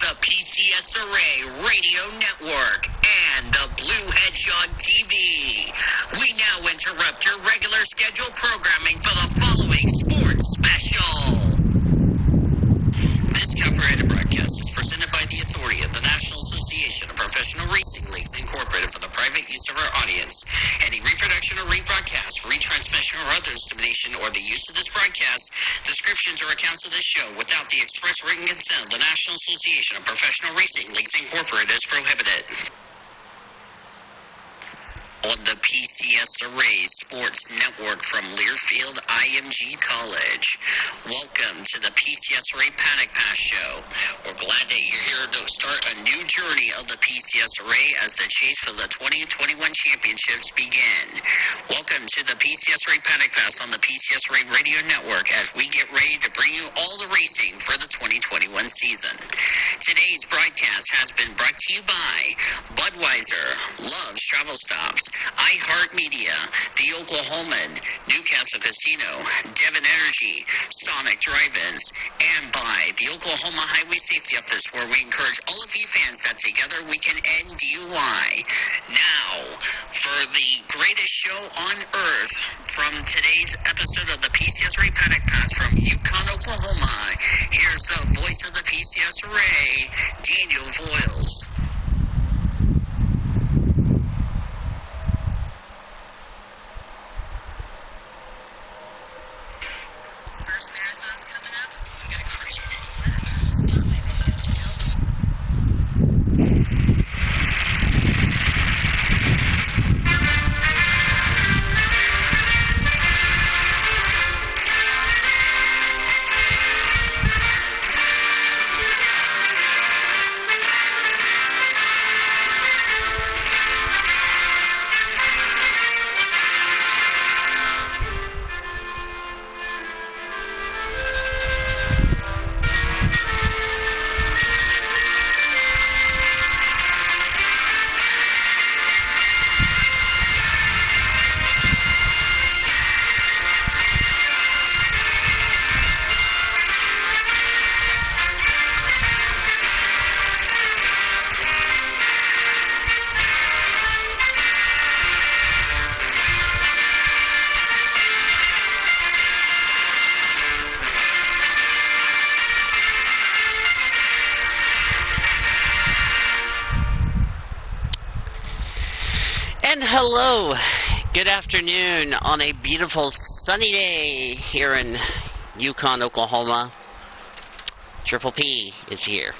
the PCSRA Radio Network and the Blue Hedgehog TV. We now interrupt your regular scheduled programming for the following sports special. This copyrighted broadcast is presented by the authority of the National Association of Professional Racing Leagues, Incorporated, for the private use of our audience. Any reproduction or rebroadcast, retransmission, or other dissemination or the use of this broadcast, descriptions, or accounts of this show without the express written consent of the National Association of Professional Racing Leagues, Incorporated, is prohibited. On the PCSRA Sports Network from Learfield IMG College. Welcome to the PCSRA Paddock Pass Show. We're glad that you're here to start a new journey of the PCSRA as the chase for the 2021 championships begin. Welcome to the PCSRA Paddock Pass on the PCSRA Radio Network as we get ready to bring you all the racing for the 2021 season. Today's broadcast has been brought to you by Budweiser, Love's Travel Stops, iHeartMedia, The Oklahoman, Newcastle Casino, Devon Energy, Sonic Drive-Ins, and by the Oklahoma Highway Safety Office, where we encourage all of you fans that together we can end DUI. Now, for the greatest show on earth from today's episode of the PCSRA Paddock Pass from Yukon, Oklahoma, here's the voice of the PCSRA, Daniel Voiles. First marathon's coming up. We gotta crush it. Hello, good afternoon on a beautiful sunny day here in Yukon, Oklahoma. Triple P is here.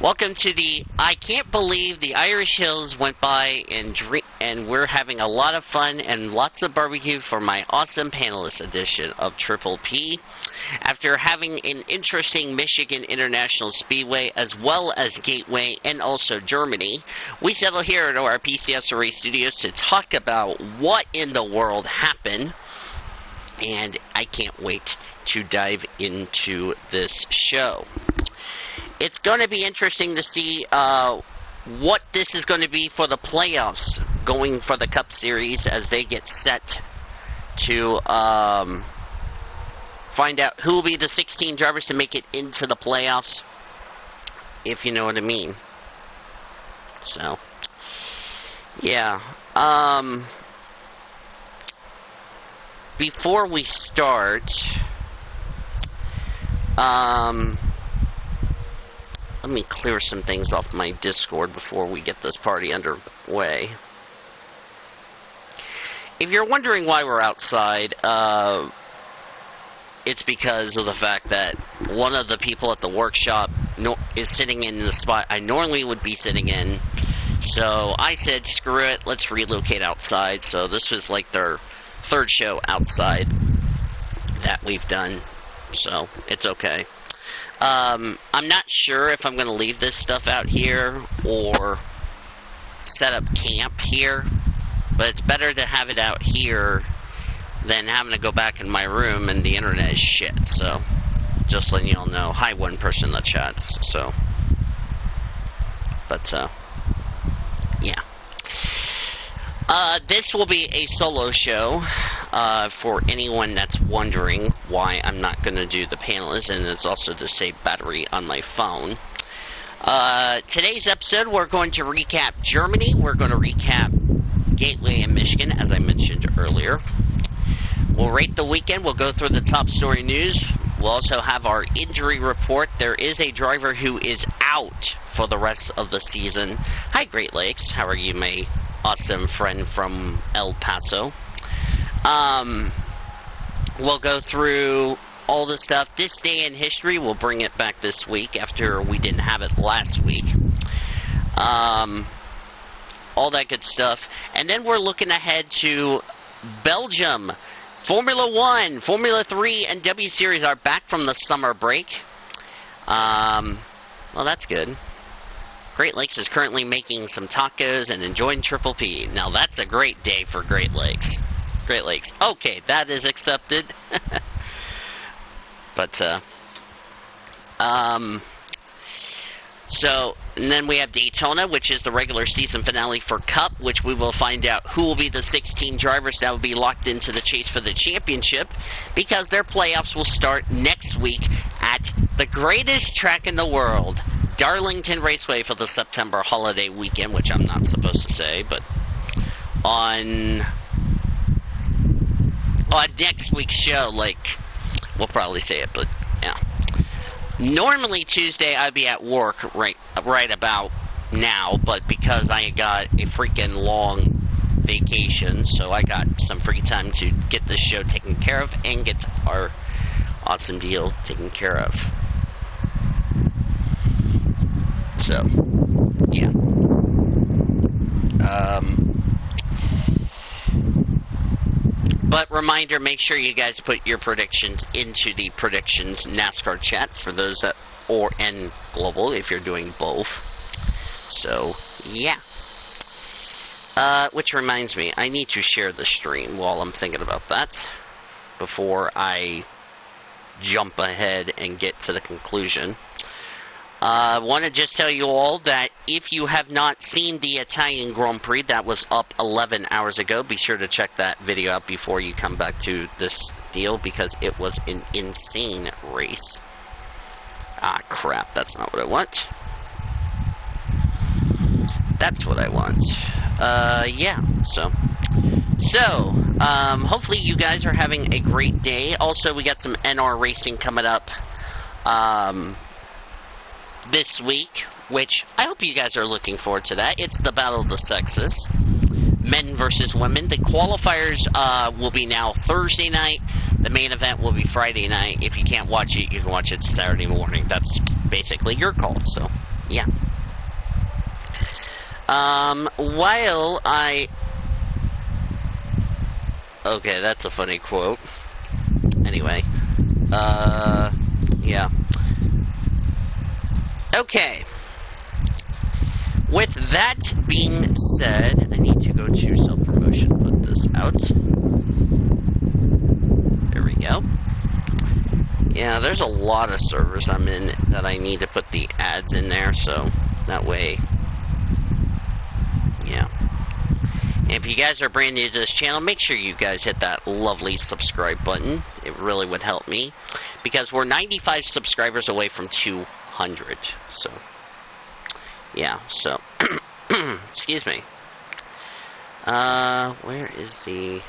Welcome to the, I can't believe the Irish Hills went by and we're having a lot of fun and lots of barbecue for my awesome panelist edition of Triple P. After having an interesting Michigan International Speedway as well as Gateway and also Germany, we settle here at our PCSRA studios to talk about what in the world happened, and I can't wait to dive into this show. It's going to be interesting to see what this is going to be for the playoffs going for the Cup Series as they get set to find out who will be the 16 drivers to make it into the playoffs, if you know what I mean. So, yeah. Before we start, let me clear some things off my Discord before we get this party underway. If you're wondering why we're outside, it's because of the fact that one of the people at the workshop is sitting in the spot I normally would be sitting in. So I said, screw it, let's relocate outside. So this was like their third show outside that we've done. So it's okay. I'm not sure if I'm going to leave this stuff out here or set up camp here. But it's better to have it out here than having to go back in my room and the internet is shit. So, just letting you all know. Hi, one person in the chat. So, but, yeah. This will be a solo show, for anyone that's wondering why I'm not going to do the panelists, and it's also to save battery on my phone. Today's episode, we're going to recap Germany. We're going to recap Gateway in Michigan, as I mentioned earlier. We'll rate the weekend. We'll go through the top story news. We'll also have our injury report. There is a driver who is out for the rest of the season. Hi, Great Lakes. How are you, my awesome friend from El Paso? We'll go through all the stuff. This day in history, we'll bring it back this week after we didn't have it last week. All that good stuff. And then we're looking ahead to Belgium. Formula 1, Formula 3, and W Series are back from the summer break. Well, that's good. Great Lakes is currently making some tacos and enjoying Triple P. Now, that's a great day for Great Lakes. Great Lakes. Okay, that is accepted. But, so, and then we have Daytona, which is the regular season finale for Cup, which we will find out who will be the 16 drivers that will be locked into the chase for the championship, because their playoffs will start next week at the greatest track in the world, Darlington Raceway, for the September holiday weekend, which I'm not supposed to say, but on next week's show, like, we'll probably say it, but yeah. Normally Tuesday I'd be at work right about now, but because I got a freaking long vacation, so I got some free time to get this show taken care of and get our awesome deal taken care of. So, yeah. But reminder, make sure you guys put your predictions into the predictions NASCAR chat for those that, and global if you're doing both. So, yeah. Which reminds me, I need to share the stream while I'm thinking about that before I jump ahead and get to the conclusion. I want to just tell you all that if you have not seen the Italian Grand Prix that was up 11 hours ago, be sure to check that video out before you come back to this deal, because it was an insane race. Ah, crap, that's not what I want. That's what I want. Yeah, so, hopefully you guys are having a great day. Also, we got some NR racing coming up, this week, which I hope you guys are looking forward to that. It's the Battle of the Sexes, men versus women. The qualifiers will be now Thursday night. The main event will be Friday night. If you can't watch it, you can watch it Saturday morning. That's basically your call, so yeah. While I... Okay, that's a funny quote. Anyway, yeah. Okay. With that being said, I need to go to self-promotion, put this out. There we go. Yeah, there's a lot of servers I'm in that I need to put the ads in there, so that way, yeah. And if you guys are brand new to this channel, make sure you guys hit that lovely subscribe button. It really would help me, because we're 95 subscribers away from 200, so yeah, so excuse me. Where is the...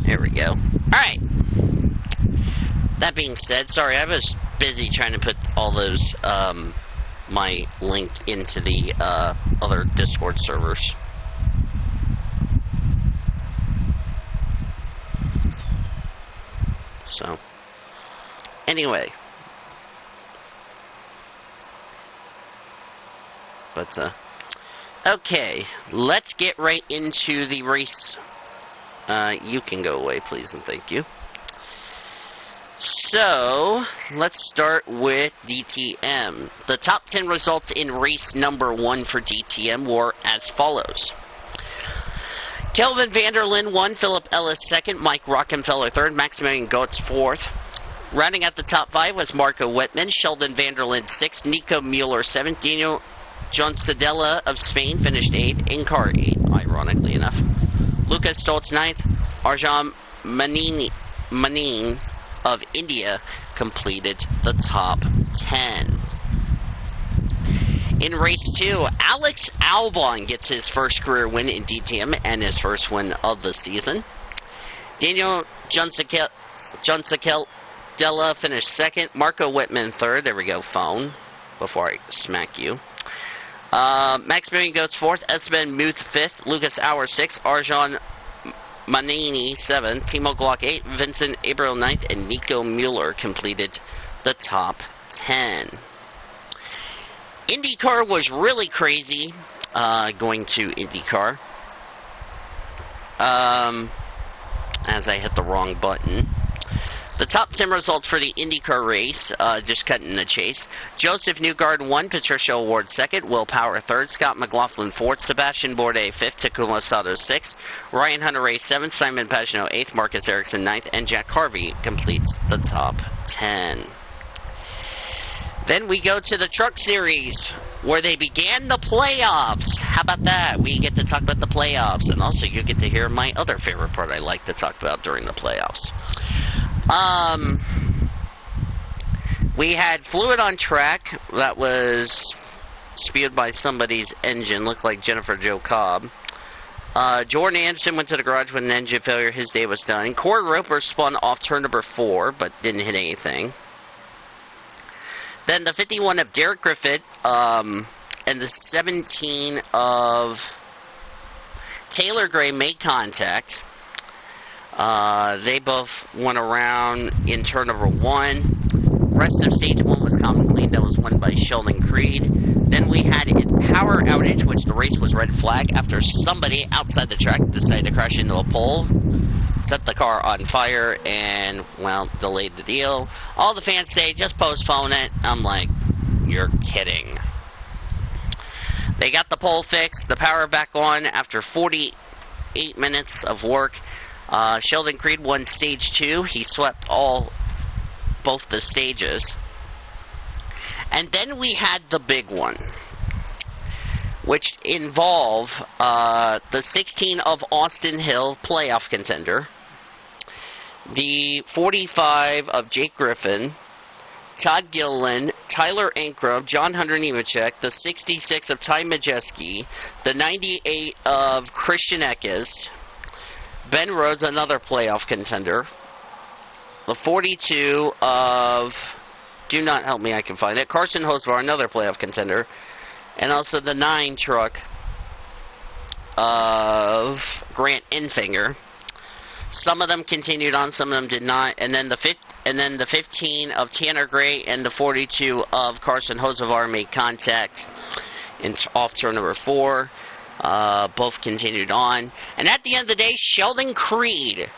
There we go. Alright. That being said, sorry, I was busy trying to put all those, my link into the, other Discord servers. So, anyway. But, okay, let's get right into the race. You can go away, please, and thank you. So, let's start with DTM. The top 10 results in race number 1 for DTM were as follows. Kelvin Vanderlyn won, Philip Ellis second, Mike Rockenfeller third, Maximilian Goetz fourth. Rounding out the top 5 was Marco Wittmann, Sheldon Vanderlyn sixth, Nico Mueller seventh, Daniel John Sedella of Spain finished 8th. In-car 8th, ironically enough. Lucas Stoltz 9th. Arjun Manin of India completed the top 10. In race 2, Alex Albon gets his first career win in DTM and his first win of the season. Daniel Juncadella finished 2nd. Marco Whitman 3rd. There we go, phone, before I smack you. Max Marion goes 4th. Esteban Muth 5th. Lucas Auer 6th. Arjun Manini 7th. Timo Glock 8th. Vincent Abreu 9th. And Nico Mueller completed the top 10. IndyCar was really crazy going to IndyCar. As I hit the wrong button. The top 10 results for the IndyCar race, just cutting the chase. Joseph Newgarden 1, Patricia O'Ward 2nd, Will Power 3rd, Scott McLaughlin 4th, Sebastian Bourdais 5th, Takuma Sato 6th, Ryan Hunter-Reay 7th, Simon Pagenaud 8th, Marcus Ericsson 9th, and Jack Harvey completes the top 10. Then we go to the Truck Series, where they began the playoffs. How about that? We get to talk about the playoffs, and also you get to hear my other favorite part I like to talk about during the playoffs. We had fluid on track that was spewed by somebody's engine, looked like Jennifer Jo Cobb. Jordan Anderson went to the garage with an engine failure. His day was done. Corey Roper spun off turn number 4, but didn't hit anything. Then the 51 of Derek Griffith and the 17 of Taylor Gray made contact. They both went around in turn number 1. Rest of stage 1 was calm and clean. That was won by Sheldon Creed. Then we had a power outage, which the race was red flag after somebody outside the track decided to crash into a pole, set the car on fire, and, well, delayed the deal. All the fans say, just postpone it. I'm like, you're kidding. They got the pole fixed, the power back on after 48 minutes of work. Sheldon Creed won stage 2. He swept both the stages. And then we had the big one, which involved the 16 of Austin Hill playoff contender, the 45 of Jake Griffin, Todd Gilliland, Tyler Ankrum, John Hunter Nemechek, the 66 of Ty Majeski, the 98 of Christian Eckes, Ben Rhodes, another playoff contender, the 42 of, do not help me, I can find it, Carson Hocevar, another playoff contender, and also the 9 truck of Grant Enfinger. Some of them continued on, some of them did not, and then the 15 of Tanner Gray and the 42 of Carson Hocevar made contact off turn number 4. Both continued on, and at the end of the day, Sheldon Creed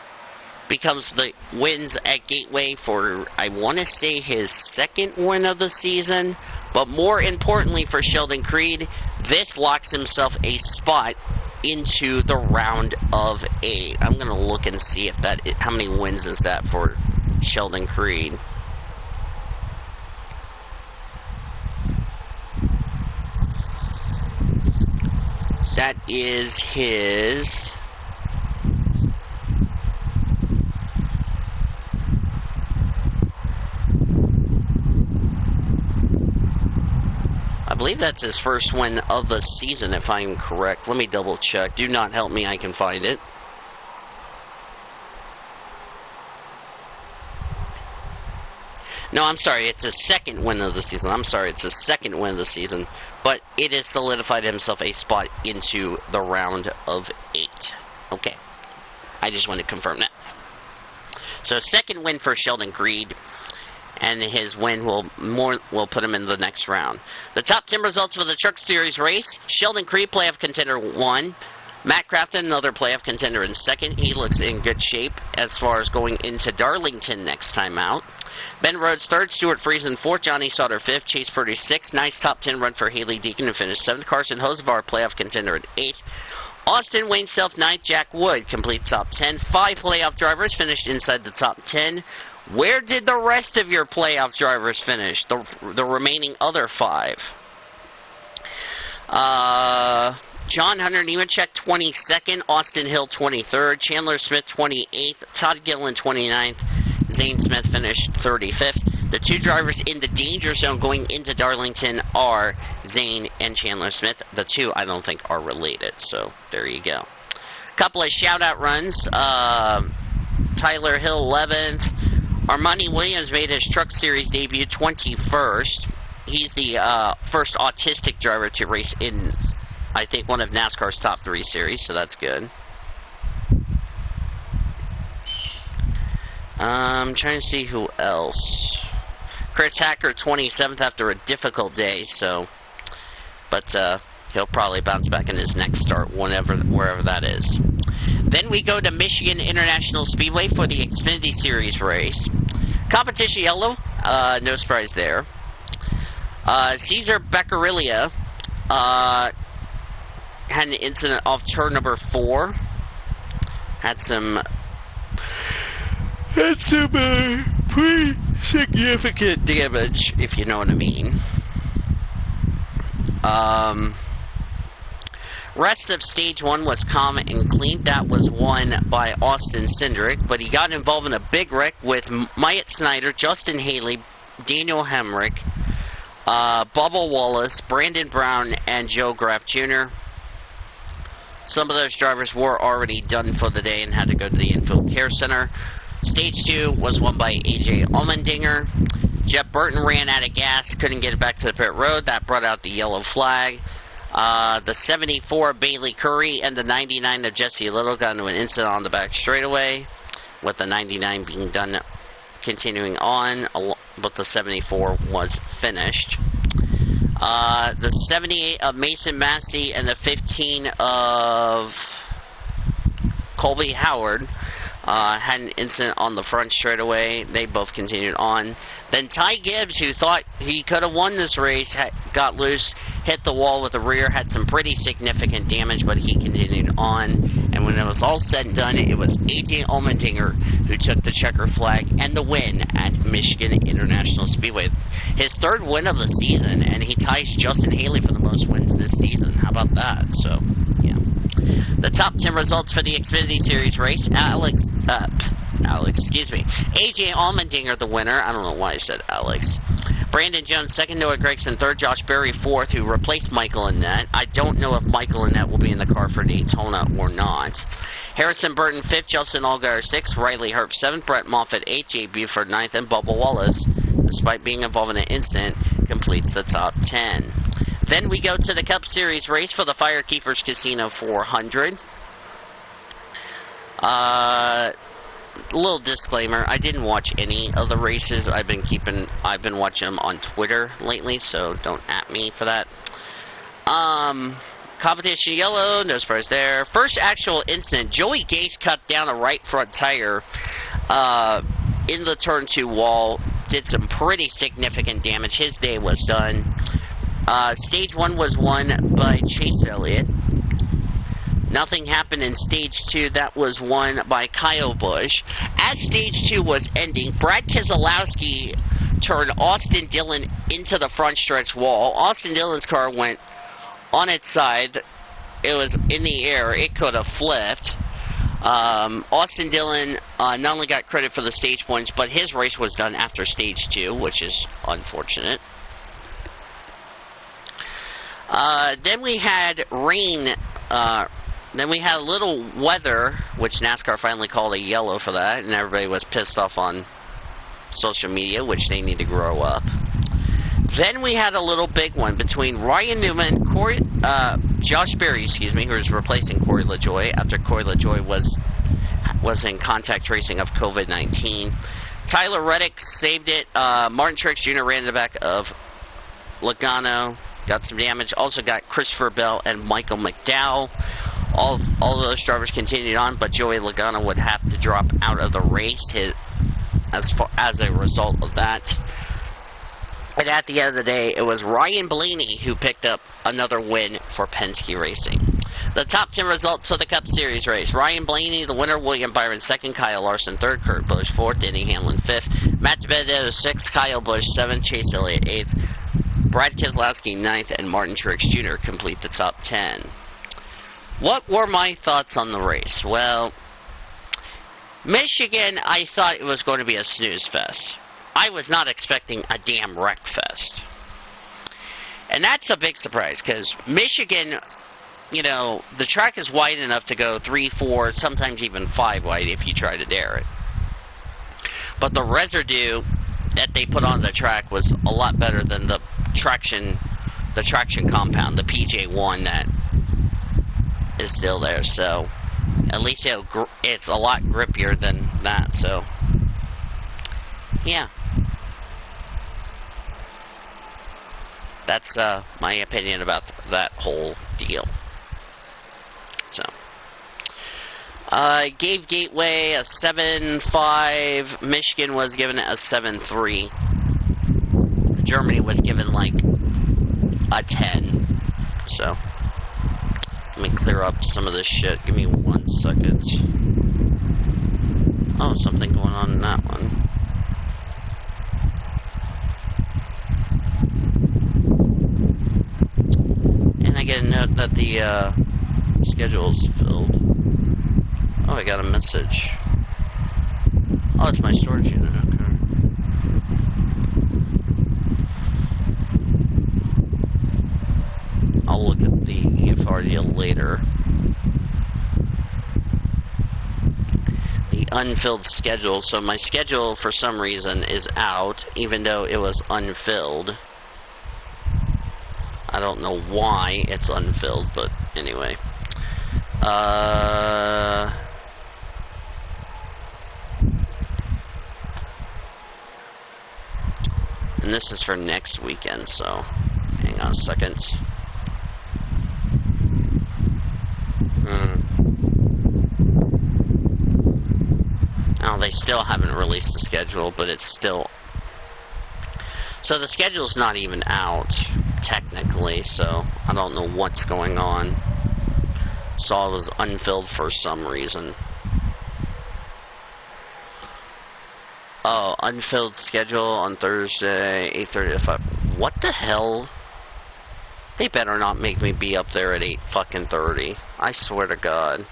becomes the wins at Gateway for, I want to say, his 2nd win of the season. But more importantly for Sheldon Creed, this locks himself a spot into the round of 8. I'm going to look and see if how many wins is that for Sheldon Creed. That is his... I believe that's his first win of the season, if I'm correct. Let me double check. Do not help me, I can find it. No, I'm sorry, it's his 2nd win of the season. I'm sorry, it's his 2nd win of the season. But it has solidified himself a spot into the round of 8. Okay. I just want to confirm that. So, 2nd win for Sheldon Creed. And his win will put him in the next round. The top 10 results for the Truck Series race. Sheldon Creed, playoff contender 1. Matt Crafton, another playoff contender in 2nd. He looks in good shape as far as going into Darlington next time out. Ben Rhodes 3rd, Stuart Friesen 4th, Johnny Sauter 5th, Chase Purdy 6th. Nice top 10 run for Haley Deacon to finish 7th. Carson Hocevar, playoff contender at 8th. Austin Wayne Self 9th, Jack Wood complete top 10. 5 playoff drivers finished inside the top 10. Where did the rest of your playoff drivers finish? The remaining other 5. John Hunter Nemechek, 22nd. Austin Hill, 23rd. Chandler Smith, 28th. Todd Gillen, 29th. Zane Smith finished 35th. The two drivers in the danger zone going into Darlington are Zane and Chandler Smith. The two I don't think are related, so there you go. Couple of shout-out runs. Tyler Hill, 11th. Armani Williams made his Truck Series debut, 21st. He's the first autistic driver to race in, I think, one of NASCAR's top 3 series, so that's good. I'm trying to see who else. Chris Hacker, 27th after a difficult day, so, but he'll probably bounce back in his next start, wherever that is. Then we go to Michigan International Speedway for the Xfinity Series race. Competition yellow, no surprise there. Cesar Beccarillia had an incident off turn number 4. Had some pretty significant damage, if you know what I mean. Rest of stage 1 was calm and clean. That was won by Austin Cindric, but he got involved in a big wreck with Myatt Snyder, Justin Haley, Daniel Hemrick, Bubba Wallace, Brandon Brown, and Joe Graff Jr. Some of those drivers were already done for the day and had to go to the Infield Care Center. Stage 2 was won by A.J. Allmendinger. Jeff Burton ran out of gas, couldn't get it back to the pit road. That brought out the yellow flag. The 74 Bailey Curry and the 99 of Jesse Little got into an incident on the back straightaway, with the 99 being done, continuing on, but the 74 was finished. The 78 of Mason Massey and the 15 of Colby Howard had an incident on the front straightaway. They both continued on. Then Ty Gibbs, who thought he could have won this race, got loose, hit the wall with the rear, had some pretty significant damage, but he continued on. And when it was all said and done, it was A.J. Allmendinger who took the checker flag and the win at Michigan International Speedway. His 3rd win of the season, and he ties Justin Haley for the most wins this season. How about that? So, yeah. The top 10 results for the Xfinity Series race. A.J. Allmendinger, the winner. I don't know why I said Alex. Brandon Jones, 2nd. Noah Gragson, 3rd. Josh Berry, 4th, who replaced Michael Annett. I don't know if Michael Annett will be in the car for Daytona or not. Harrison Burton, 5th. Justin Allgaier, 6th. Riley Herb, 7th. Brett Moffitt, 8th. Jay Buford, 9th. And Bubba Wallace, despite being involved in an incident, completes the top 10. Then we go to the Cup Series race for the Firekeepers Casino 400. Little disclaimer, I didn't watch any of the races. I've been watching them on Twitter lately, so don't at me for that. Competition yellow, no surprise there. First actual incident, Joey Gase cut down a right front tire in the turn 2 wall, did some pretty significant damage. His day was done. Stage 1 was won by Chase Elliott. Nothing happened in Stage 2. That was won by Kyle Busch. As Stage 2 was ending, Brad Keselowski turned Austin Dillon into the front stretch wall. Austin Dillon's car went on its side. It was in the air. It could have flipped. Austin Dillon not only got credit for the stage points, but his race was done after Stage 2, which is unfortunate. Then we had rain. Then we had a little weather, which NASCAR finally called a yellow for that, and everybody was pissed off on social media, which they need to grow up. Then we had a little big one between Ryan Newman, Josh Berry, who was replacing Corey LaJoie after Corey LaJoie was in contact tracing of COVID-19. Tyler Reddick saved it. Martin Truex Jr. ran in the back of Logano, got some damage. Also got Christopher Bell and Michael McDowell. All of those drivers continued on, but Joey Logano would have to drop out of the race as a result of that. And at the end of the day, it was Ryan Blaney who picked up another win for Penske Racing. The top 10 results of the Cup Series race. Ryan Blaney, the winner. William Byron, 2nd. Kyle Larson, 3rd. Kurt Busch, 4th. Denny Hamlin, 5th. Matt DiBenedetto, 6th. Kyle Busch, 7th. Chase Elliott, 8th. Brad Keselowski 9th, and Martin Truex Jr. complete the top 10. What were my thoughts on the race? Well, Michigan, I thought it was going to be a snooze fest. I was not expecting a damn wreck fest. And that's a big surprise, because Michigan, you know, the track is wide enough to go 3, 4, sometimes even 5 wide if you try to dare it. But the residue that they put on the track was a lot better than the traction compound, the PJ1 that is still there. So at least it's a lot grippier than that. So yeah, that's my opinion about that whole deal. So gave Gateway a 7.5. Michigan was given it a 7.3. Germany was given like a 10. So let me clear up some of this shit. Give me 1 second. Oh, something going on in that one. And I get a note that the schedule's filled. Oh, I got a message. Oh, it's my storage unit, okay. I'll look at the EFRDL later. The unfilled schedule. So my schedule, for some reason, is out, even though it was unfilled. I don't know why it's unfilled, but anyway. And this is for next weekend, so hang on a second. Oh, they still haven't released the schedule, but it's still... So the schedule's not even out, technically, so I don't know what's going on. Saw it was unfilled for some reason. Oh, unfilled schedule on Thursday, 8:30 to 5. What the hell? They better not make me be up there at 8:30. I swear to God.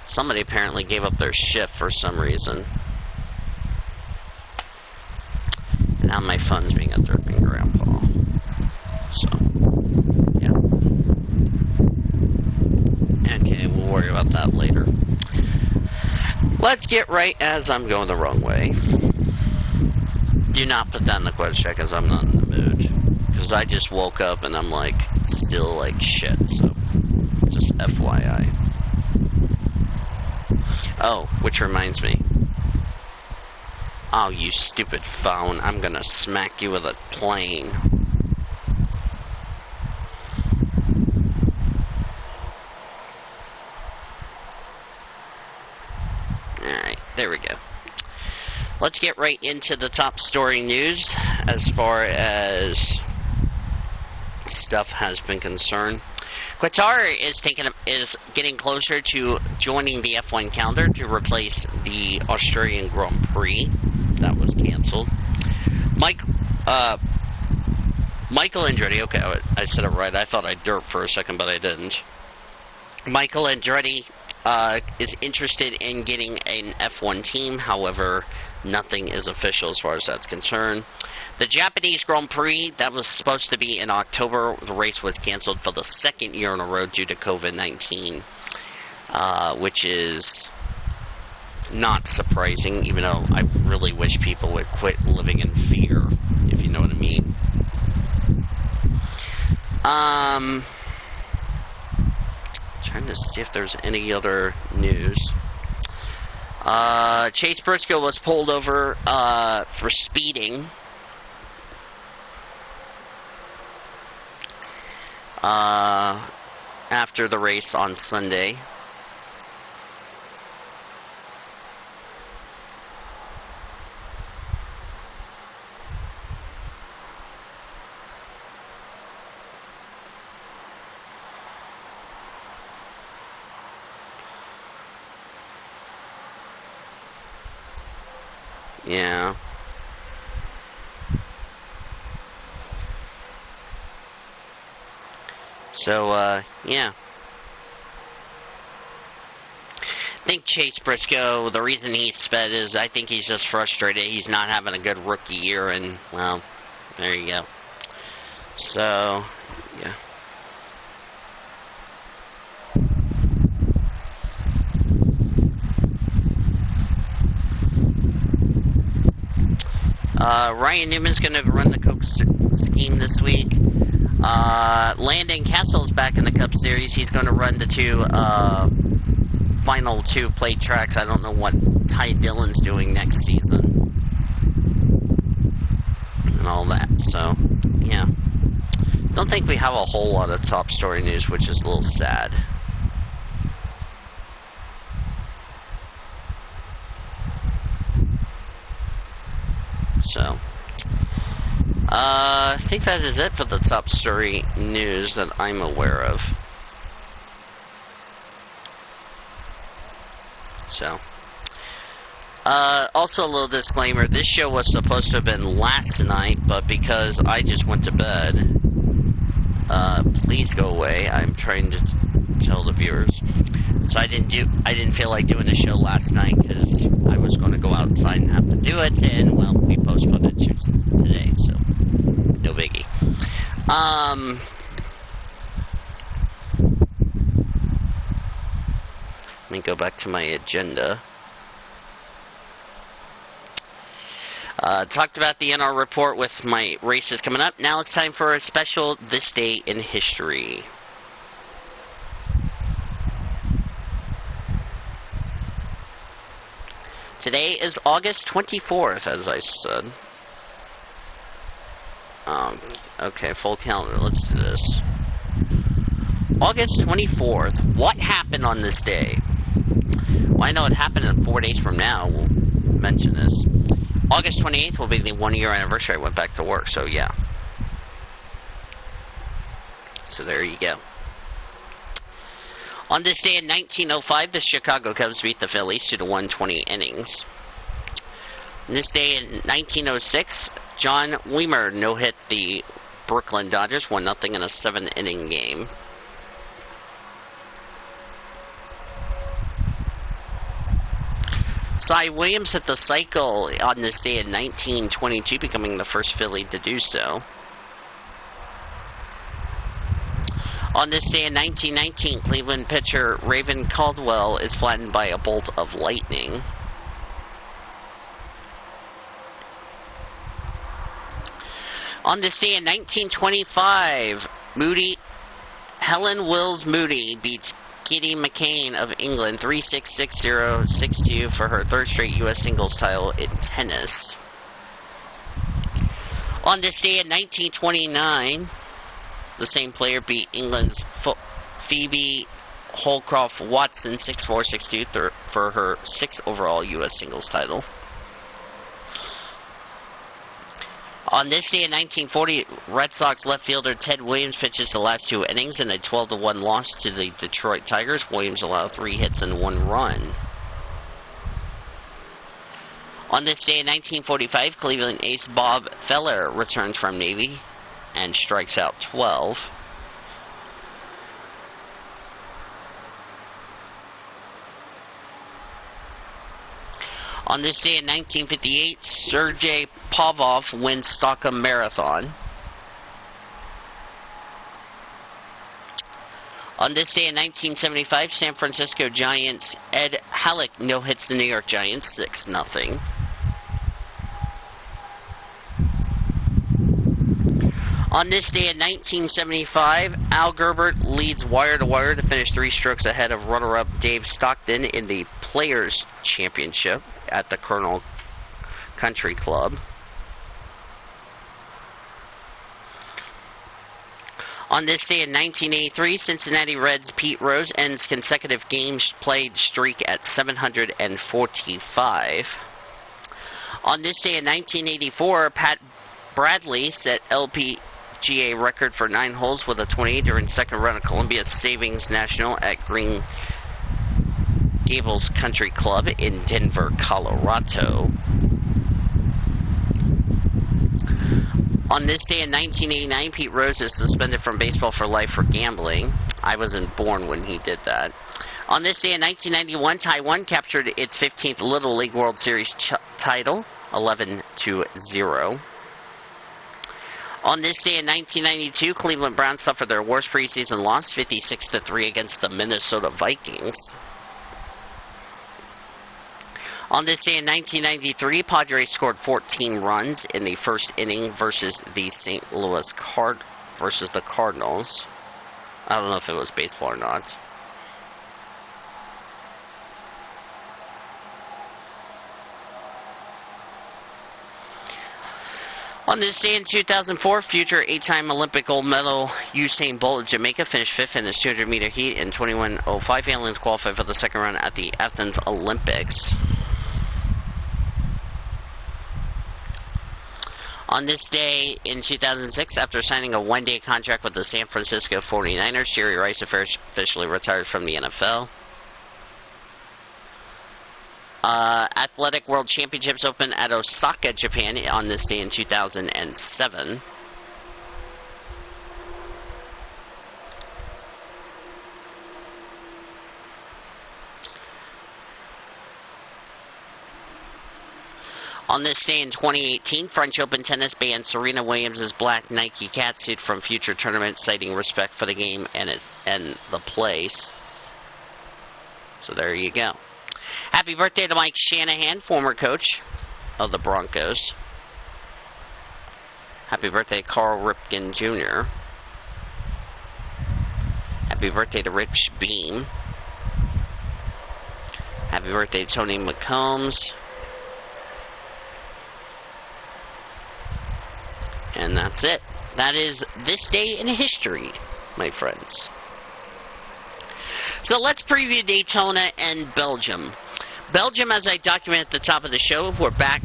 Somebody apparently gave up their shift for some reason. And now my phone's being a derping grandpa. So, yeah. Okay, we'll worry about that later. Let's get right as I'm going the wrong way. Do not put that in the question check, because I'm not in the mood. Because I just woke up and I'm like, still like shit, so just FYI. Oh, which reminds me. Oh, you stupid phone. I'm gonna smack you with a plane. Alright, there we go. Let's get right into the top story news as far as stuff has been concerned. Qatar is getting closer to joining the F1 calendar to replace the Australian Grand Prix that was canceled. Michael Andretti, okay, I said it right. I thought I derped for a second, but I didn't. Michael Andretti is interested in getting an F1 team. However, nothing is official as far as that's concerned. The Japanese Grand Prix, that was supposed to be in October. The race was canceled for the second year in a row due to COVID-19, which is not surprising, even though I really wish people would quit living in fear, if you know what I mean. Trying to see if there's any other news. Chase Briscoe was pulled over for speeding. After the race on Sunday. Yeah. So, yeah. I think Chase Briscoe, the reason he's sped is I think he's just frustrated. He's not having a good rookie year, and, well, there you go. So, yeah. Ryan Newman's going to run the Coke scheme this week. Landon Castle's back in the Cup Series. He's going to run the final two plate tracks. I don't know what Ty Dillon's doing next season. And all that, so, yeah. Don't think we have a whole lot of top story news, which is a little sad. So, I think that is it for the top story news that I'm aware of. So, also a little disclaimer, this show was supposed to have been last night, but because I just went to bed, please go away. I'm trying to tell the viewers. So I didn't feel like doing the show last night because I was going to go outside and have to do it, and well, we postponed it to today, so no biggie. Let me go back to my agenda. Talked about the NR report with my races coming up. Now it's time for a special This Day in History. Today is August 24th, as I said. Okay, full calendar. Let's do this. August 24th. What happened on this day? Well, I know it happened in 4 days from now. We'll mention this. August 28th will be the 1 year anniversary I went back to work, so yeah. So there you go. On this day in 1905, the Chicago Cubs beat the Phillies 2-1, 20 innings. On this day in 1906, John Weimer no-hit the Brooklyn Dodgers 1-0 in a 7-inning game. Cy Williams hit the cycle on this day in 1922, becoming the first Philly to do so. On this day in 1919, Cleveland pitcher Raven Caldwell is flattened by a bolt of lightning. On this day in 1925, Helen Wills Moody beats Kitty McCain of England 3-6, 6-0, 6-2 for her third straight U.S. singles title in tennis. On this day in 1929, the same player beat England's Phoebe Holcroft Watson 6-4, 6-2 for her 6th overall U.S. singles title. On this day in 1940, Red Sox left fielder Ted Williams pitches the last 2 innings in a 12-1 loss to the Detroit Tigers. Williams allowed 3 hits and 1 run. On this day in 1945, Cleveland ace Bob Feller returns from Navy and strikes out 12. On this day in 1958, Sergei Pavlov wins Stockholm Marathon. On this day in 1975, San Francisco Giants' Ed Halleck no-hits the New York Giants 6-0. On this day in 1975, Al Gerbert leads wire-to-wire to finish 3 strokes ahead of runner-up Dave Stockton in the Players' Championship at the Colonel Country Club. On this day in 1983, Cincinnati Reds' Pete Rose ends consecutive games played streak at 745. On this day in 1984, Pat Bradley set LPGA record for 9 holes with a 28 during second round of Columbia Savings National at Green Gables Country Club in Denver, Colorado. On this day in 1989, Pete Rose is suspended from baseball for life for gambling. I wasn't born when he did that. On this day in 1991, Taiwan captured its 15th Little League World Series title, 11-0. On this day in 1992, Cleveland Browns suffered their worst preseason loss, 56-3 against the Minnesota Vikings. On this day in 1993, Padres scored 14 runs in the first inning versus the Cardinals. I don't know if it was baseball or not. On this day in 2004, future 8-time Olympic gold medal Usain Bolt of Jamaica finished 5th in his 200-meter heat in 21:05, failing to qualify for the second round at the Athens Olympics. On this day in 2006, after signing a one-day contract with the San Francisco 49ers, Jerry Rice officially retired from the NFL. Athletic World Championships open at Osaka, Japan on this day in 2007. On this day in 2018, French Open tennis banned Serena Williams' black Nike catsuit from future tournaments, citing respect for the game and the place. So there you go. Happy birthday to Mike Shanahan, former coach of the Broncos. Happy birthday, Carl Ripken Jr. Happy birthday to Rich Beam. Happy birthday to Tony McCombs. And that's it. That is this day in history, my friends. So let's preview Daytona and Belgium. Belgium, as I documented at the top of the show, we're back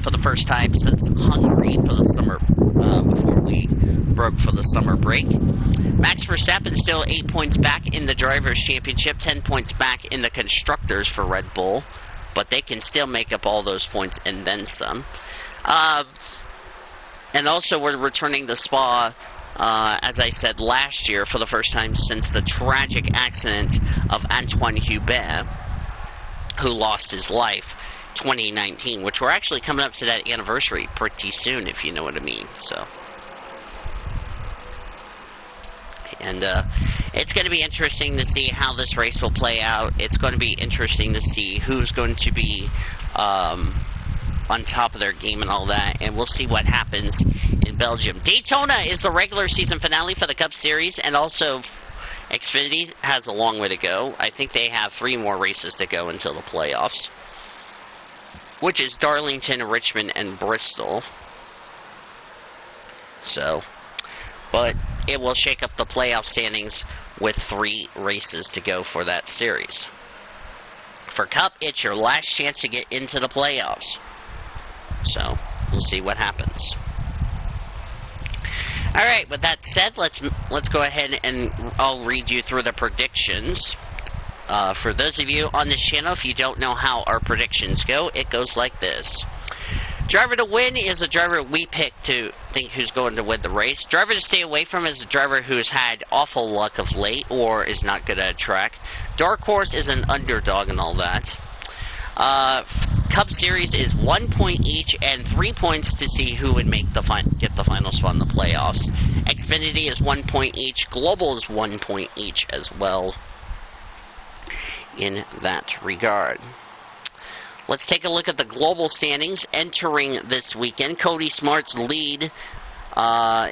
for the first time since Hungary for the summer, before we broke for the summer break. Max Verstappen still 8 points back in the Drivers' Championship, 10 points back in the Constructors for Red Bull, but they can still make up all those points and then some. And also, we're returning to Spa, as I said, last year for the first time since the tragic accident of Antoine Hubert, who lost his life 2019, which we're actually coming up to that anniversary pretty soon, if you know what I mean. So, and it's going to be interesting to see how this race will play out. It's going to be interesting to see who's going to be on top of their game and all that, and we'll see what happens in Belgium. Daytona is the regular season finale for the Cup Series, and also Xfinity has a long way to go. I think they have 3 more races to go until the playoffs, which is Darlington, Richmond, and Bristol. So, but it will shake up the playoff standings with 3 races to go for that series. For Cup, it's your last chance to get into the playoffs. So, we'll see what happens. Alright, with that said, let's go ahead and I'll read you through the predictions. For those of you on this channel, if you don't know how our predictions go, it goes like this. Driver to win is a driver we pick to think who's going to win the race. Driver to stay away from is a driver who's had awful luck of late or is not good at a track. Dark horse is an underdog and all that. Cup Series is 1 point each and 3 points to see who would make get the final spot in the playoffs. Xfinity is 1 point each. Global is 1 point each as well in that regard. Let's take a look at the global standings entering this weekend. Cody Smart's lead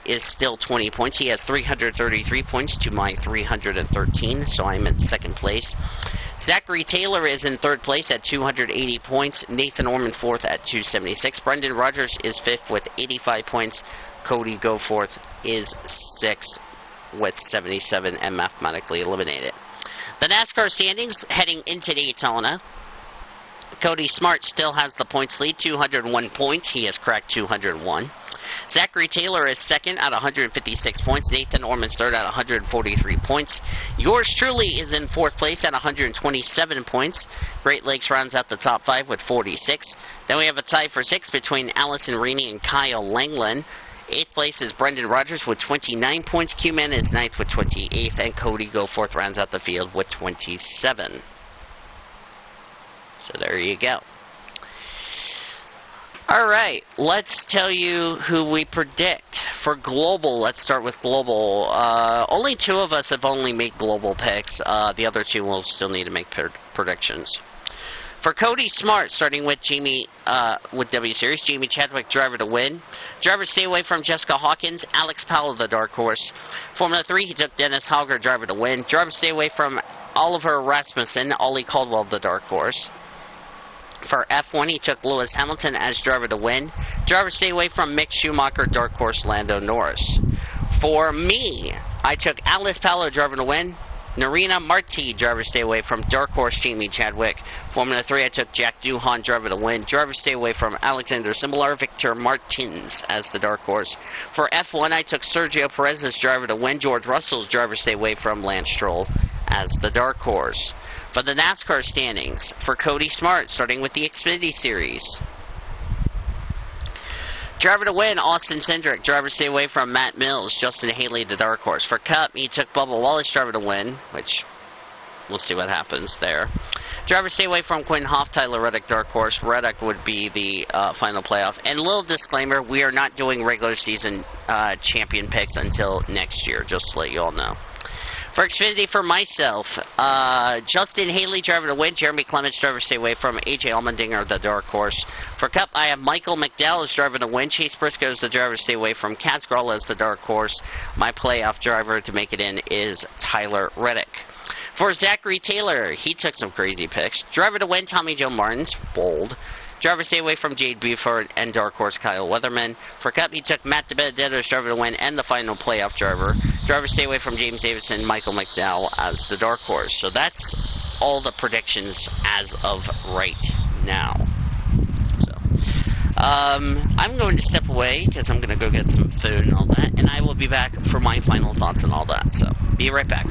is still 20 points. He has 333 points to my 313, so I'm in second place. Zachary Taylor is in third place at 280 points. Nathan Orman fourth at 276. Brendan Rogers is fifth with 85 points. Cody Goforth is sixth with 77 and mathematically eliminated. The NASCAR standings heading into Daytona. Cody Smart still has the points lead, 201 points. He has cracked 201. Zachary Taylor is second at 156 points. Nathan Orman's third at 143 points. Yours truly is in fourth place at 127 points. Great Lakes rounds out the top 5 with 46. Then we have a tie for 6th between Allison Rainey and Kyle Langland. 8th place is Brendan Rogers with 29 points. Q-Man is 9th with 28th, and Cody Goforth rounds out the field with 27. So there you go. Alright, let's tell you who we predict. For Global, let's start with Global. Only 2 of us have only made Global picks. The other 2 will still need to make predictions. For Cody Smart, starting with Jamie, with W Series, Jamie Chadwick, driver to win. Driver stay away from Jessica Hawkins, Alex Powell, the dark horse. Formula 3, he took Dennis Hauger, driver to win. Driver stay away from Oliver Rasmussen, Ollie Caldwell, the dark horse. For F1, he took Lewis Hamilton as driver to win. Driver stay away from Mick Schumacher, dark horse Lando Norris. For me, I took Alice Powell, driver to win. Narina Marti, driver stay away from dark horse Jamie Chadwick. Formula 3, I took Jack Doohan, driver to win. Driver stay away from Alexander Similar, Victor Martins as the dark horse. For F1, I took Sergio Perez as driver to win. George Russell's driver stay away from Lance Stroll as the dark horse. For the NASCAR standings, for Cody Smart, starting with the Xfinity Series. Driver to win, Austin Cindric. Driver stay away from Matt Mills, Justin Haley, the dark horse. For Cup, he took Bubba Wallace, driver to win, which we'll see what happens there. Driver stay away from Quinn Hoff, Tyler Reddick, dark horse. Reddick would be the final playoff. And a little disclaimer, we are not doing regular season champion picks until next year, just to let you all know. For Xfinity, for myself, Justin Haley, driver to win. Jeremy Clements, driver stay away from. AJ Allmendinger, the dark horse. For Cup, I have Michael McDowell as driver to win. Chase Briscoe is the driver to stay away from. Kaz Gralla is the dark horse. My playoff driver to make it in is Tyler Reddick. For Zachary Taylor, he took some crazy picks. Driver to win, Tommy Joe Martins, bold. Driver stay away from Jade Buford and dark horse Kyle Weatherman. For Cup, he took Matt DiBenedetto as driver to win and the final playoff driver. Driver stay away from James Davidson, Michael McDowell as the dark horse. So that's all the predictions as of right now. So I'm going to step away because I'm going to go get some food and all that, and I will be back for my final thoughts and all that. So be right back.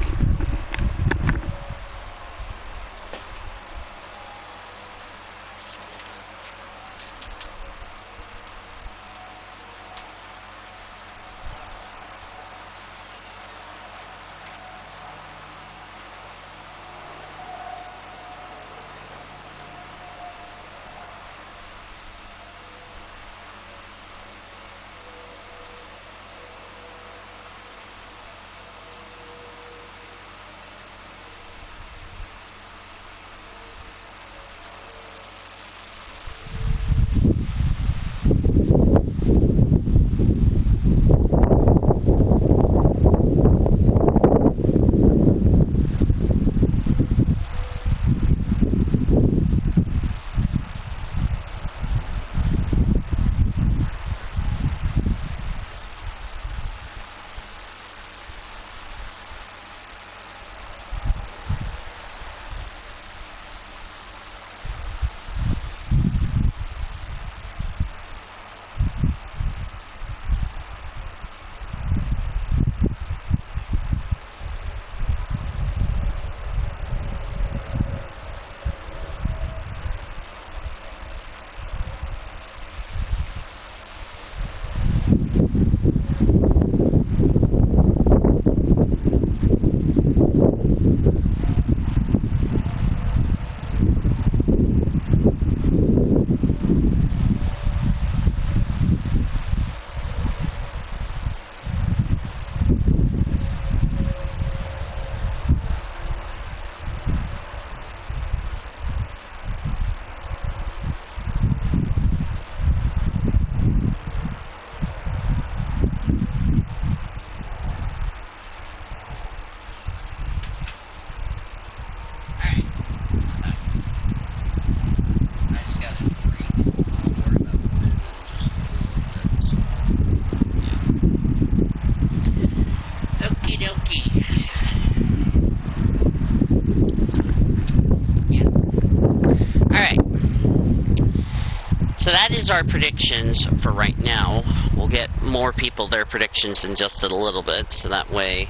So that is our predictions for right now. We'll get more people their predictions in just a little bit, so that way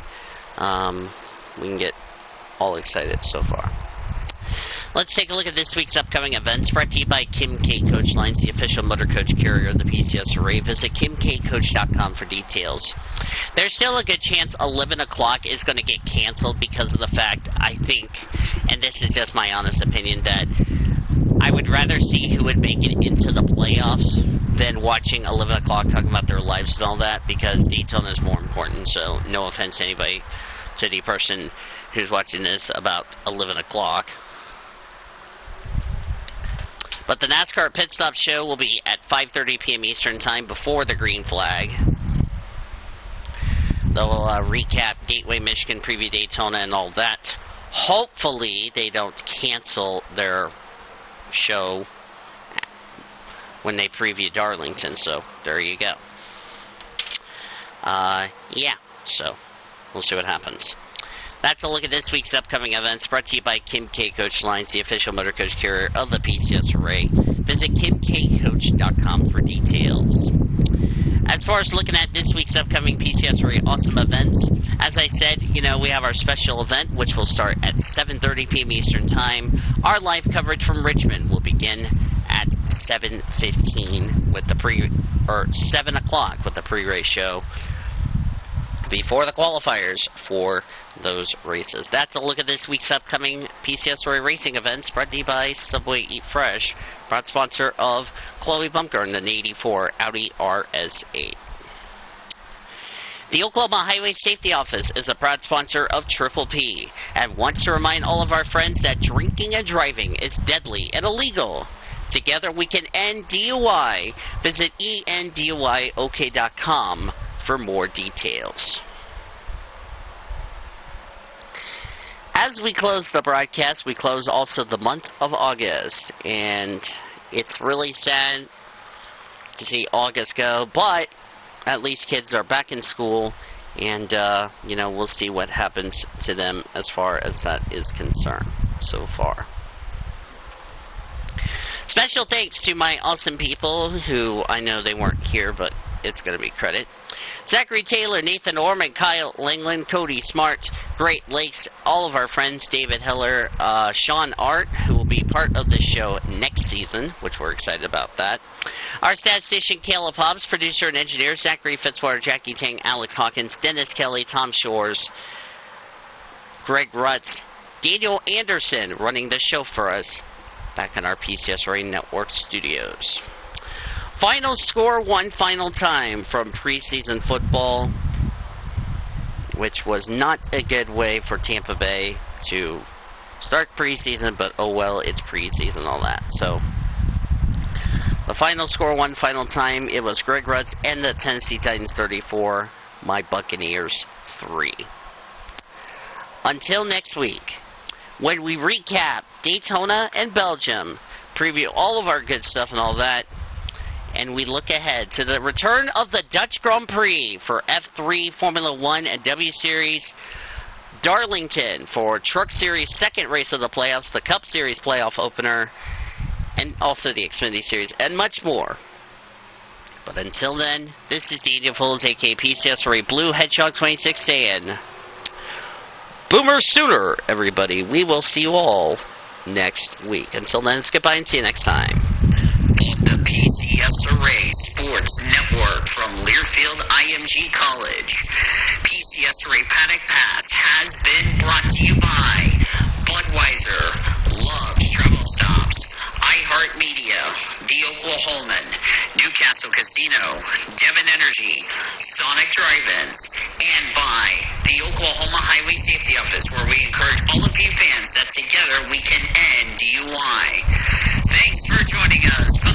we can get all excited so far. Let's take a look at this week's upcoming events, brought to you by Kim K Coach Lines, the official motor coach carrier of the PCSRA. Visit kimkcoach.com for details. There's still a good chance 11 o'clock is going to get canceled because of the fact, I think, and this is just my honest opinion, that I would rather see who would make it into the playoffs than watching 11 o'clock talking about their lives and all that, because Daytona is more important. So no offense to anybody, to the person who's watching this about 11 o'clock. But the NASCAR Pit Stop Show will be at 5:30 p.m. Eastern Time before the green flag. They'll recap Gateway, Michigan, preview Daytona, and all that. Hopefully, they don't cancel their show when they preview Darlington. So, there you go. Yeah, so we'll see what happens. That's a look at this week's upcoming events, brought to you by Kim K Coach Lines, the official motor coach carrier of the PCSRA. Visit kimkcoach.com for details. As far as looking at this week's upcoming PCSRA awesome events, as I said, we have our special event, which will start at 7:30 p.m. Eastern Time. Our live coverage from Richmond will begin at 7:15 with the 7 o'clock with the pre-race show before the qualifiers for those races. That's a look at this week's upcoming PCSRA racing events, brought to you by Subway Eat Fresh, proud sponsor of Chloe Bumgarner in the 84 Audi RS8. The Oklahoma Highway Safety Office is a proud sponsor of Triple P and wants to remind all of our friends that drinking and driving is deadly and illegal. Together we can end DUI. Visit enduyok.com for more details. As we close the broadcast, we close also the month of August, and it's really sad to see August go, but at least kids are back in school, and we'll see what happens to them as far as that is concerned so far. Special thanks to my awesome people who I know they weren't here, but it's going to be credit. Zachary Taylor, Nathan Orman, Kyle Langland, Cody Smart, Great Lakes, all of our friends, David Heller, Sean Art, who will be part of the show next season, which we're excited about that. Our statistician, Caleb Hobbs, producer and engineer, Zachary Fitzwater, Jackie Tang, Alex Hawkins, Dennis Kelly, Tom Shores, Greg Rutz, Daniel Anderson running the show for us back in our PCSRA Network studios. Final score one final time from preseason football, which was not a good way for Tampa Bay to start preseason, but oh well, it's preseason, all that. So, the final score one final time, it was Greg Rutz and the Tennessee Titans 34, my Buccaneers 3. Until next week, when we recap Daytona and Belgium, preview all of our good stuff and all that, and we look ahead to the return of the Dutch Grand Prix for F3, Formula 1, and W Series, Darlington for Truck Series' second race of the playoffs, the Cup Series playoff opener, and also the Xfinity Series, and much more. But until then, this is Daniel Foles, aka PCSRA Blue Hedgehog 26, saying, Boomer Sooner, everybody. We will see you all next week. Until then, it's goodbye and see you next time. The PCSRA Sports Network from Learfield IMG College. PCSRA Paddock Pass has been brought to you by Budweiser, Love's Travel Stops, iHeartMedia, The Oklahoman, Newcastle Casino, Devon Energy, Sonic Drive-Ins, and by the Oklahoma Highway Safety Office, where we encourage all of you fans that together we can end DUI. Thanks for joining us for